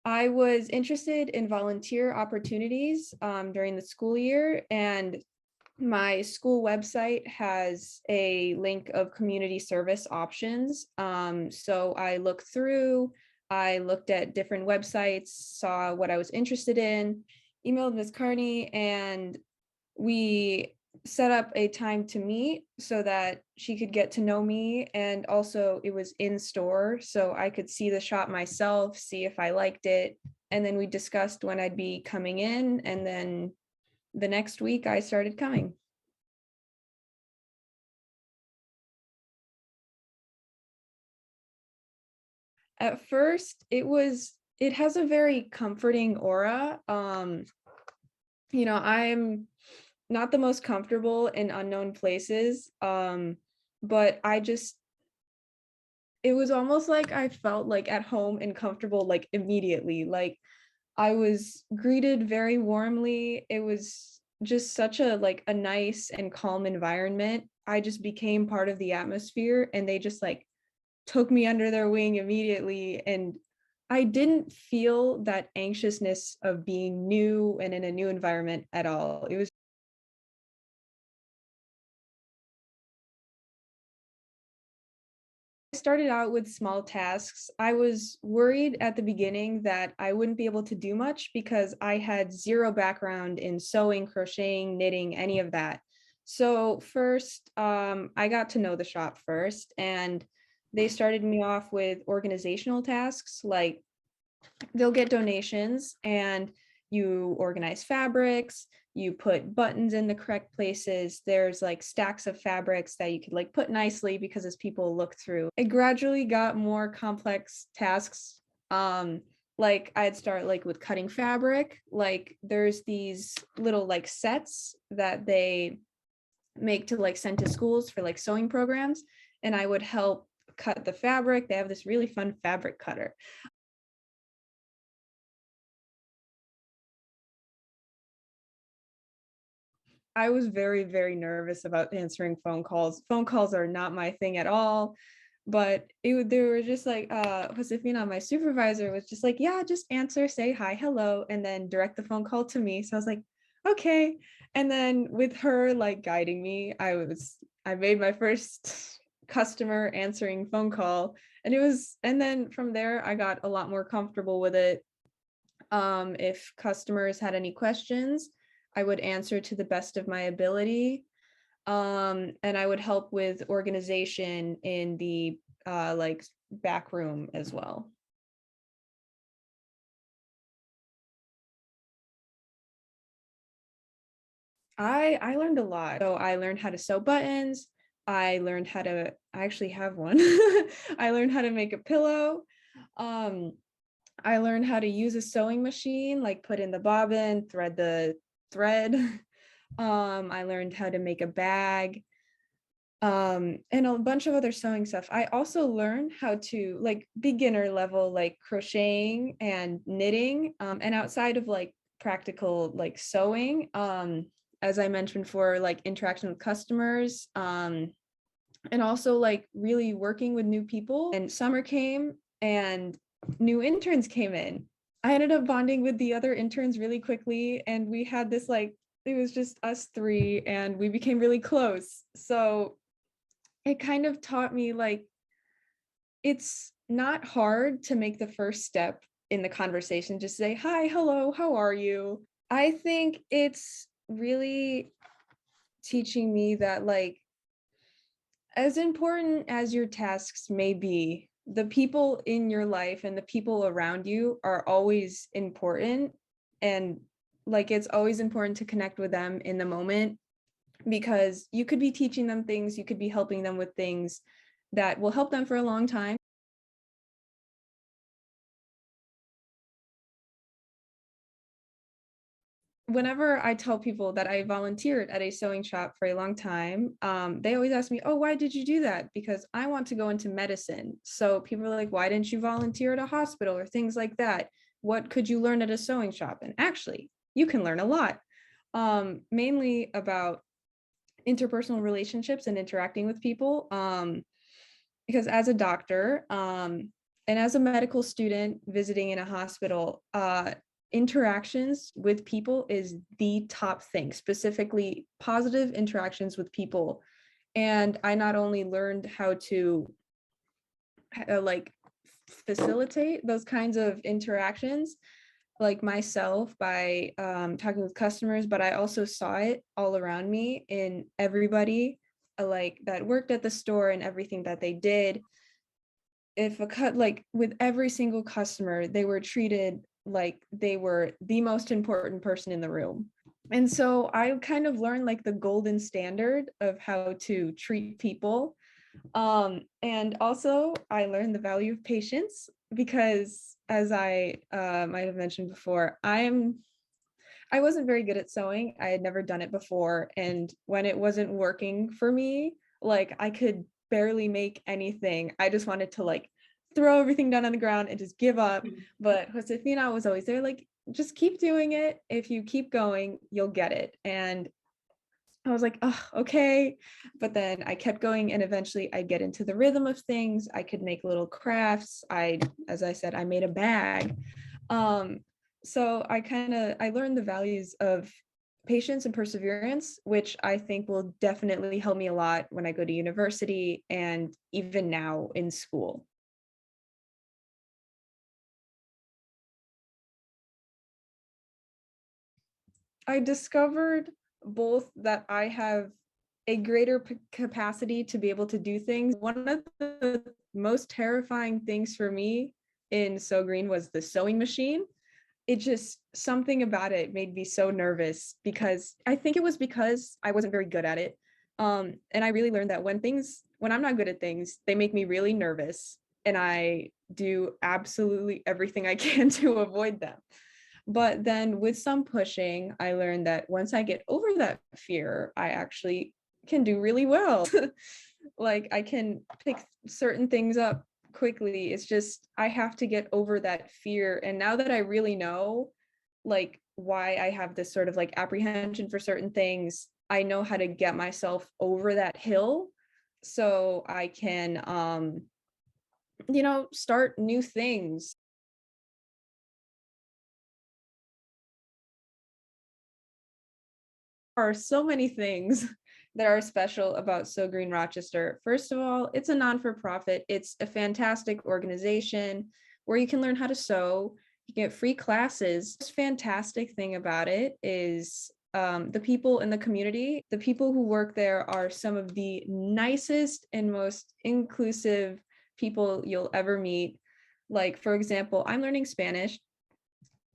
I was interested in volunteer opportunities during the school year, and my school website has a link of community service options. So I looked at different websites, saw what I was interested in, emailed Ms. Carney, and we set up a time to meet so that she could get to know me. And also it was in store, so I could see the shop myself, see if I liked it. And then we discussed when I'd be coming in. And then the next week I started coming. At first, it has a very comforting aura. I'm not the most comfortable in unknown places. But it was almost like I felt like at home and comfortable like immediately. Like I was greeted very warmly. It was just such a nice and calm environment. I just became part of the atmosphere, and they just like took me under their wing immediately. And I didn't feel that anxiousness of being new and in a new environment at all. It was I started out with small tasks. I was worried at the beginning that I wouldn't be able to do much because I had zero background in sewing, crocheting, knitting, any of that. So first, I got to know the shop first, and they started me off with organizational tasks like they'll get donations and you organize fabrics, you put buttons in the correct places. There's like stacks of fabrics that you could like put nicely because as people look through, it gradually got more complex tasks. Like I'd start like with cutting fabric. Like there's these little like sets that they make to like send to schools for like sewing programs, and I would help cut the fabric. They have this really fun fabric cutter. I was very, very nervous about answering phone calls. Phone calls are not my thing at all. But they were just like, Josefina, my supervisor, was just like, yeah, just answer, say hi, hello, and then direct the phone call to me. So I was like, okay. And then with her like guiding me, I made my first customer answering phone call. And then from there, I got a lot more comfortable with it. If customers had any questions, I would answer to the best of my ability. And I would help with organization in the like back room as well. I learned a lot. So I learned how to sew buttons. I actually have one. I learned how to make a pillow. Um, I learned how to use a sewing machine, like put in the bobbin, thread the thread. I learned how to make a bag, and a bunch of other sewing stuff. I also learned how to like beginner level, like crocheting and knitting, and outside of like practical like sewing, as I mentioned, for like interaction with customers, and also like really working with new people. And summer came and new interns came in. I ended up bonding with the other interns really quickly, and we had this like it was just us three, and we became really close. So it kind of taught me like it's not hard to make the first step in the conversation. Just say, hi, hello, how are you? I think it's really teaching me that, like, as important as your tasks may be, the people in your life and the people around you are always important. And like, it's always important to connect with them in the moment, because you could be teaching them things, you could be helping them with things that will help them for a long time. Whenever I tell people that I volunteered at a sewing shop for a long time, they always ask me, oh, why did you do that? Because I want to go into medicine. So people are like, why didn't you volunteer at a hospital or things like that? What could you learn at a sewing shop? And actually, you can learn a lot, mainly about interpersonal relationships and interacting with people. Because as a doctor, And as a medical student visiting in a hospital, interactions with people is the top thing, specifically positive interactions with people. And I not only learned how to like facilitate those kinds of interactions, like myself by talking with customers, but I also saw it all around me in everybody like that worked at the store and everything that they did. If a cut like with every single customer, they were treated like they were the most important person in the room. And so I kind of learned like the golden standard of how to treat people. And also I learned the value of patience because as I might have mentioned before, I wasn't very good at sewing. I had never done it before. And when it wasn't working for me, like I could barely make anything. I just wanted to like throw everything down on the ground and just give up. But Josefina was always there, like, just keep doing it. If you keep going, you'll get it. And I was like, oh, okay. But then I kept going and eventually I get into the rhythm of things. I could make little crafts. As I said, I made a bag. Um, so I learned the values of patience and perseverance, which I think will definitely help me a lot when I go to university and even now in school. I discovered both that I have a greater capacity to be able to do things. One of the most terrifying things for me in So Green was the sewing machine. It just something about it made me so nervous because I think it was because I wasn't very good at it. And I really learned that when I'm not good at things, they make me really nervous and I do absolutely everything I can to avoid them. But then with some pushing, I learned that once I get over that fear, I actually can do really well. Like I can pick certain things up quickly. It's just I have to get over that fear. And now that I really know like why I have this sort of like apprehension for certain things, I know how to get myself over that hill so I can start new things. Are so many things that are special about So Green Rochester. First of all, it's a non-for-profit. It's a fantastic organization where you can learn how to sew. You get free classes. The fantastic thing about it is the people in the community. The people who work there are some of the nicest and most inclusive people you'll ever meet. Like, for example, I'm learning Spanish,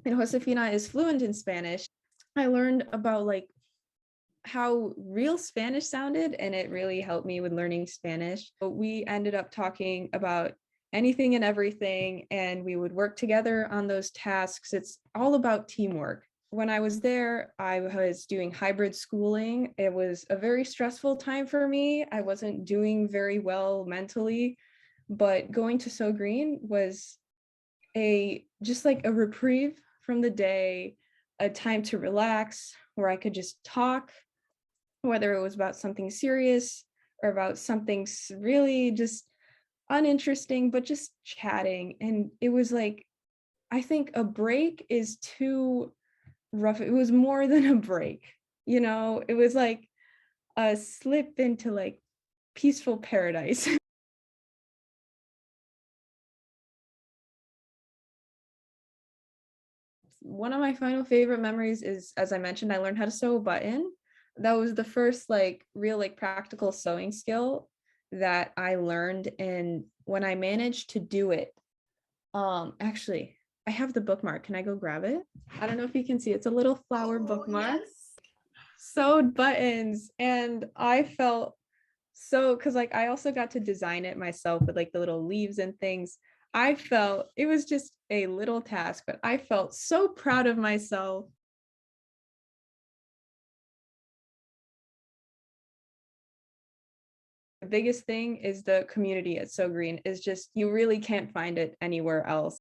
and Josefina is fluent in Spanish. I learned about like how real Spanish sounded, and it really helped me with learning Spanish. But we ended up talking about anything and everything, and we would work together on those tasks. It's all about teamwork. When I was there, I was doing hybrid schooling. It was a very stressful time for me. I wasn't doing very well mentally, but going to So Green was a just like a reprieve from the day, a time to relax where I could just talk, whether it was about something serious or about something really just uninteresting, but just chatting. And it was like, I think a break is too rough. It was more than a break, it was like a slip into like peaceful paradise. One of my final favorite memories is, as I mentioned, I learned how to sew a button. That was the first like real like practical sewing skill that I learned. And when I managed to do it, actually, I have the bookmark. Can I go grab it? I don't know if you can see. It's a little flower bookmark. Yes. Sewed buttons, and I felt so because like I also got to design it myself with like the little leaves and things. I felt it was just a little task, but I felt so proud of myself. The biggest thing is the community at So Green is just you really can't find it anywhere else.